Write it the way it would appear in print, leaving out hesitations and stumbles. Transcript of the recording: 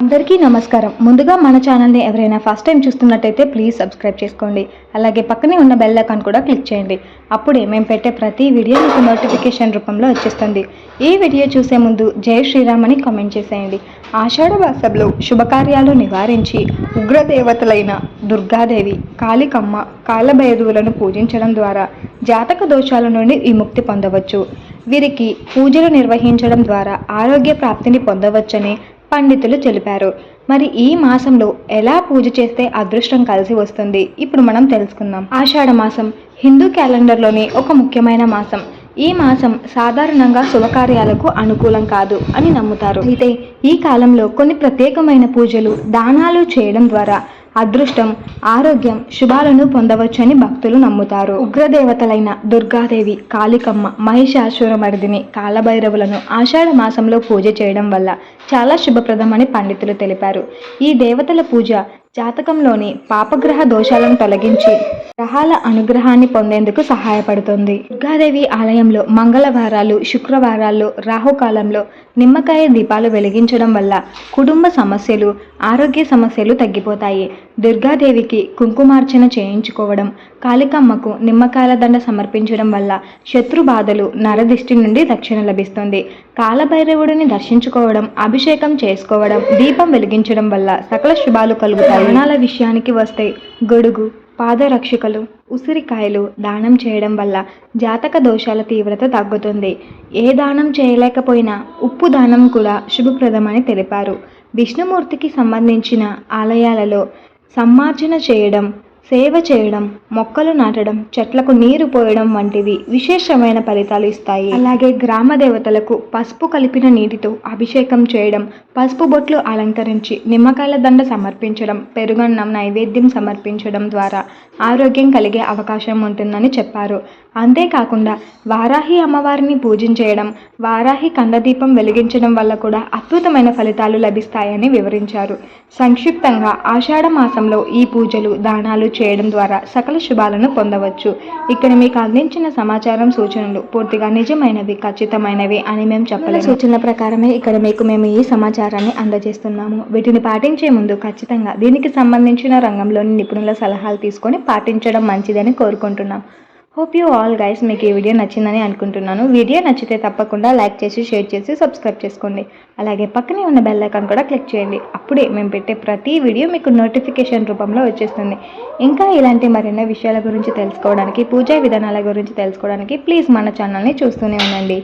అందరికీ నమస్కారం. ముందుగా మన ఛానల్ని ఎవరైనా ఫస్ట్ టైం చూస్తున్నట్టయితే ప్లీజ్ సబ్స్క్రైబ్ చేసుకోండి. అలాగే పక్కనే ఉన్న బెల్ ఐకాన్ కూడా క్లిక్ చేయండి. అప్పుడే మేము పెట్టే ప్రతి వీడియో మీకు నోటిఫికేషన్ రూపంలో వచ్చేస్తుంది. ఈ వీడియో చూసే ముందు జై శ్రీరామ్ అని కామెంట్ చేసేయండి. ఆషాఢ మాసంలో శుభకార్యాలు నివారించి ఉగ్రదేవతలైన దుర్గాదేవి, కాళికమ్మ, కాలభైరవులను పూజించడం ద్వారా జాతక దోషాల నుండి విముక్తి పొందవచ్చు. వీరికి పూజలు నిర్వహించడం ద్వారా ఆరోగ్య ప్రాప్తిని పొందవచ్చని పండితులు తెలిపారు. మరి ఈ మాసంలో ఎలా పూజ చేస్తే అదృష్టం కలిసి వస్తుంది ఇప్పుడు మనం తెలుసుకుందాం. ఆషాఢ మాసం హిందూ క్యాలెండర్లోని ఒక ముఖ్యమైన మాసం. ఈ మాసం సాధారణంగా శుభకార్యాలకు అనుకూలం కాదు అని నమ్ముతారు. అయితే ఈ కాలంలో కొన్ని ప్రత్యేకమైన పూజలు, దానాలు చేయడం ద్వారా అదృష్టం, ఆరోగ్యం, శుభాలను పొందవచ్చని భక్తులు నమ్ముతారు. ఉగ్రదేవతలైన దుర్గాదేవి, కాళికమ్మ, మహిషాసురమర్దిని, కాలభైరవులను ఆషాఢ మాసంలో పూజ చేయడం వల్ల చాలా శుభప్రదమని పండితులు తెలిపారు. ఈ దేవతల పూజ జాతకంలోని పాపగ్రహ దోషాలను తొలగించి గ్రహాల అనుగ్రహాన్ని పొందేందుకు సహాయపడుతుంది. దుర్గాదేవి ఆలయంలో మంగళవారాలు, శుక్రవారాల్లో, రాహుకాలంలో నిమ్మకాయ దీపాలు వెలిగించడం వల్ల కుటుంబ సమస్యలు, ఆరోగ్య సమస్యలు తగ్గిపోతాయి. దుర్గాదేవికి కుంకుమార్చన చేయించుకోవడం, కాళికమ్మకు నిమ్మకాయల దండ సమర్పించడం వల్ల శత్రు బాధలు, నరదిష్టి నుండి రక్షణ లభిస్తుంది. కాలభైరవుడిని దర్శించుకోవడం, అభిషేకం చేసుకోవడం, దీపం వెలిగించడం వల్ల సకల శుభాలు కలుగుతాయి. దానాల విషయానికి వస్తే గొడుగు, పాదరక్షకులు, ఉసిరికాయలు దానం చేయడం వల్ల జాతక దోషాల తీవ్రత తగ్గుతుంది. ఏ దానం చేయలేకపోయినా ఉప్పు దానం కూడా శుభప్రదమని తెలిపారు. విష్ణుమూర్తికి సంబంధించిన ఆలయాలలో సమ్మార్జన చేయడం, సేవ చేయడం, మొక్కలు నాటడం, చెట్లకు నీరు పోయడం వంటివి విశేషమైన ఫలితాలు ఇస్తాయి. అలాగే గ్రామ దేవతలకు పసుపు కలిపిన నీటితో అభిషేకం చేయడం, పసుపు బొట్లు అలంకరించి నిమ్మకాయల దండ సమర్పించడం, పెరుగన్నం నైవేద్యం సమర్పించడం ద్వారా ఆరోగ్యం కలిగే అవకాశం ఉంటుందని చెప్పారు. అంతేకాకుండా వారాహి అమ్మవారిని పూజించడం, వారాహి కందదీపం వెలిగించడం వల్ల కూడా అద్భుతమైన ఫలితాలు లభిస్తాయని వివరించారు. సంక్షిప్తంగా ఆషాఢ మాసంలో ఈ పూజలు, దానాలు చేయడం ద్వారా సకల శుభాలను పొందవచ్చు. ఇక్కడ మీకు అందించిన సమాచారం, సూచనలు పూర్తిగా నిజమైనవి, ఖచ్చితమైనవి అని మేము చెప్పలేము. సూచనల ప్రకారమే ఇక్కడ మేము ఈ సమాచారాన్ని అందజేస్తున్నాము. వీటిని పాటించే ముందు ఖచ్చితంగా దీనికి సంబంధించిన రంగంలోని నిపుణుల సలహాలు తీసుకొని పాటించడం మంచిదని కోరుకుంటున్నాం. హోప్ యూ ఆల్ గైస్ మీకు ఈ వీడియో నచ్చిందని అనుకుంటున్నాను. వీడియో నచ్చితే తప్పకుండా లైక్ చేసి, షేర్ చేసి, సబ్స్క్రైబ్ చేసుకోండి. అలాగే పక్కనే ఉన్న బెల్ ఐకాన్ కూడా క్లిక్ చేయండి. అప్పుడే మేము పెట్టే ప్రతి వీడియో మీకు నోటిఫికేషన్ రూపంలో వచ్చేస్తుంది. ఇంకా ఇలాంటి మరెన్నో విషయాల గురించి తెలుసుకోవడానికి, పూజా విధానాల గురించి తెలుసుకోవడానికి ప్లీజ్ మన ఛానల్ని చూస్తూనే ఉండండి.